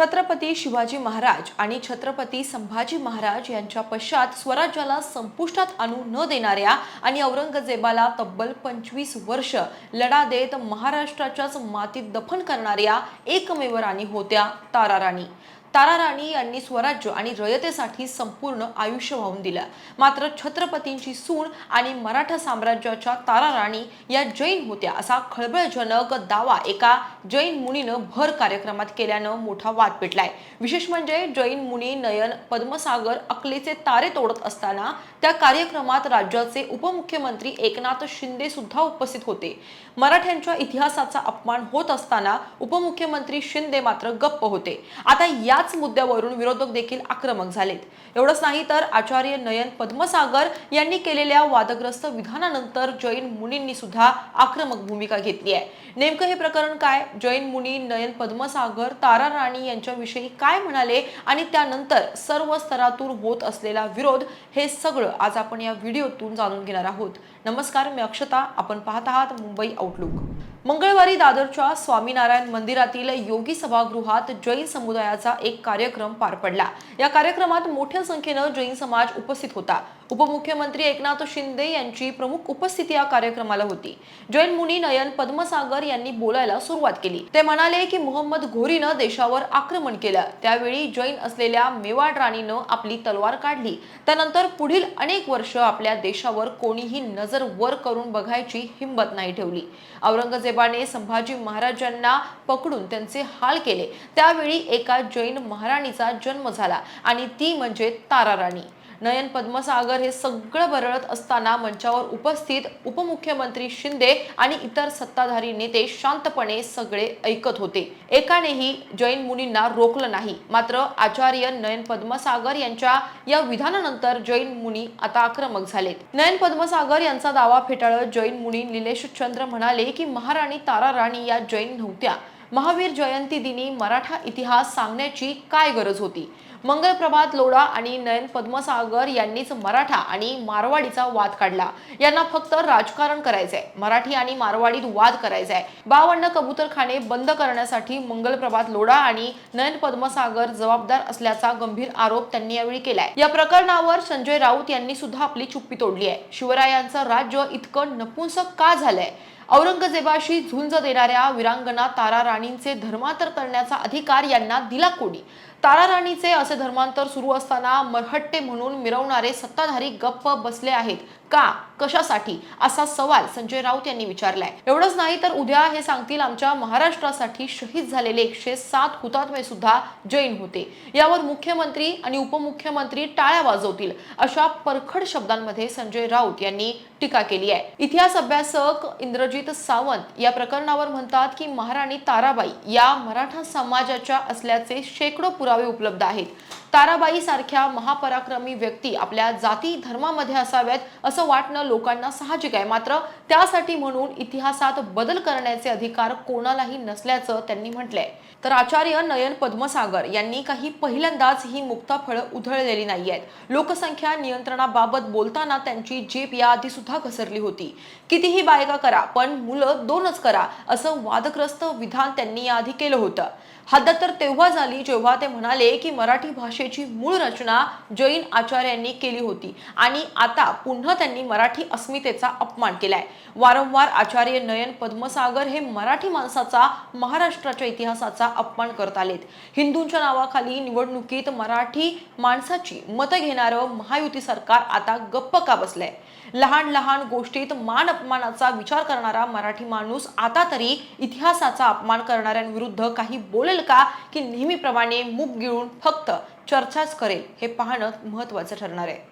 छत्रपती शिवाजी महाराज आणि छत्रपती संभाजी महाराज यांच्या पश्चात स्वराज्याला संपुष्टात आणू न देणाऱ्या आणि औरंगजेबाला तब्बल 25 वर्ष लढा देत महाराष्ट्राच्याच मातीत दफन करणाऱ्या एकमेव राणी होत्या तारा राणी. तारा राणी यांनी स्वराज्य आणि रयतेसाठी संपूर्ण आयुष्य वाहून दिलं. मात्र छत्रपतींची सून आणि मराठा साम्राज्याच्या तारा राणी या जैन होत्या असा खळबळजनक दावा एका जैन मुनीनं भर कार्यक्रमात केल्यानं मोठा वाद पेटलाय. विशेष म्हणजे जैन मुनी नयन पद्मसागर अकलेचे तारे तोडत असताना त्या कार्यक्रमात राज्याचे उपमुख्यमंत्री एकनाथ शिंदे सुद्धा उपस्थित होते. मराठ्यांच्या इतिहासाचा अपमान होत असताना उपमुख्यमंत्री शिंदे मात्र गप्प होते. आता याच मुद्द्यावरून विरोधक देखील आक्रमक झालेत. एवढंच नाही तर आचार्य नयन पद्मसागर यांनी केलेल्या वादग्रस्त विधानानंतर जैन मुनींनी सुद्धा आक्रमक भूमिका घेतली आहे. नेमकं हे प्रकरण काय? जैन मुनी नयन पद्मसागर तारा राणी यांच्याविषयी काय म्हणाले आणि त्यानंतर सर्व स्तरातून होत असलेला विरोध, हे सगळं आज आपण या व्हिडिओतून जाणून घेणार आहोत. नमस्कार, मी अक्षता. आपण पाहत आहात मुंबई आउटलुक. मंगळवारी दादरच्या स्वामीनारायण मंदिरातील योगी सभागृहात जैन समुदायाचा एक कार्यक्रम पार पडला. या कार्यक्रमात मोठ्या संख्येनं जैन समाज उपस्थित होता. उपमुख्यमंत्री एकनाथ शिंदे यांची प्रमुख उपस्थिती या कार्यक्रमाला होती. जैन मुनी नयन पद्मसागर यांनी बोलायला सुरुवात केली. ते म्हणाले की मोहम्मद घोरीनं देशावर आक्रमण केलं, त्यावेळी जैन असलेल्या मेवाड राणीनं आपली तलवार काढली. त्यानंतर पुढील अनेक वर्ष आपल्या देशावर कोणीही नजर वर करून बघायची हिंमत नाही ठेवली. औरंगजेबाने संभाजी महाराजांना पकडून त्यांचे हाल केले. त्यावेळी एका जैन महाराणीचा जन्म झाला आणि ती म्हणजे तारा राणी. नयन पद्मसागर हे सगळं बरळत असताना मंचावर उपस्थित उपमुख्यमंत्री शिंदे आणि इतर सत्ताधारी नेते शांतपणे सगळे ऐकत होते. एकानेही जैन मुनींना रोखलं नाही. मात्र आचार्य नयन पद्मसागर यांच्या या विधानानंतर जैन मुनी आता आक्रमक झालेत. नयन पद्मसागर यांचा दावा फेटाळत जैन मुनी निलेश चंद्र म्हणाले की महाराणी तारा राणी या जैन नव्हत्या. महावीर जयंती दिनी मराठा इतिहास सांगण्याची काय गरज होती? मंगलप्रभात लोढा आणि नयन पद्मसागर यांनीच मराठा आणि मारवाडीचा वाद काढला. यांना फक्त राजकारण करायचंय, मराठी आणि मारवाडीत वाद करायचाय. 52 कबूतरखाने बंद करण्यासाठी मंगलप्रभात लोढा आणि नयन पद्मसागर जबाबदार असल्याचा गंभीर आरोप त्यांनी यावेळी केलाय. या प्रकरणावर संजय राऊत यांनी सुद्धा आपली चुप्पी तोडली आहे. शिवरायांचं राज्य इतकं नपुंसक का झालंय? औरंगजेबाशी झुंज देणाऱ्या वीरांगना तारा राणींचे धर्मांतर करण्याचा अधिकार यांना दिला कोणी? तारा राणीचे असे धर्मांतर सुरू असताना मरहट्टे म्हणून मिरवणारे सत्ताधारी गप्प बसले आहेत का? कशासाठी? असा सवाल संजय राऊत यांनी विचारलाय. एवढंच नाही तर उद्या हे सांगतील आमच्या महाराष्ट्रासाठी शहीद झालेले 107 हुतात्मे सुद्धा जैन होते. यावर मुख्यमंत्री आणि उपमुख्यमंत्री टाळ्या वाजवतील, अशा परखड शब्दांमध्ये संजय राऊत यांनी टीका केली आहे. इतिहास अभ्यासक इंद्रजित सावंत या प्रकरणावर म्हणतात की महाराणी ताराबाई या मराठा समाजाच्या असल्याचे शेकडो पुरावे उपलब्ध आहेत. ताराबाई सारख्या महापराक्रमी व्यक्ती आपल्या जाती धर्मामध्ये असाव्यात असं वाटणं लोकांना साहजिक आहे. मात्र त्यासाठी म्हणून इतिहासात बदल करण्याचे अधिकार कोणालाही नसल्याचं त्यांनी म्हटलंय. तर आचार्य नयन पद्मसागर यांनी काही पहिल्यांदाच ही मुक्ताफळं उधळलेली नाहीयेत. लोकसंख्या नियंत्रणाबाबत बोलताना त्यांची जीभ याआधी सुद्धा घसरली होती. कितीही बायका करा पण मुलं 2च करा असं वादग्रस्त विधान त्यांनी याआधी केलं होतं. हद्द तर तेव्हा झाली जेव्हा ते म्हणाले की मराठी भाषेची मूळ रचना जैन आचार्यांनी केली होती आणि आता पुन्हा त्यांनी मराठी अस्मितेचा अपमान केलाय. वारंवार आचार्य नयन पद्मसागर हे मराठी माणसाचा, महाराष्ट्राच्या इतिहासाचा अपमान करत आलेत. हिंदूंच्या नावाखाली निवडणुकीत मराठी माणसाची मतं घेणारं महायुती सरकार आता गप्प का बसलंय? लहान लहान गोष्टीत मान अपमानाचा विचार करणारा मराठी माणूस आता तरी इतिहासाचा अपमान करणाऱ्यांविरुद्ध काही बोलेल का, की नेहमीप्रमाणे मुख गिळून फक्त चर्चाच करेल? हे पाहणं महत्त्वाचं ठरणार आहे.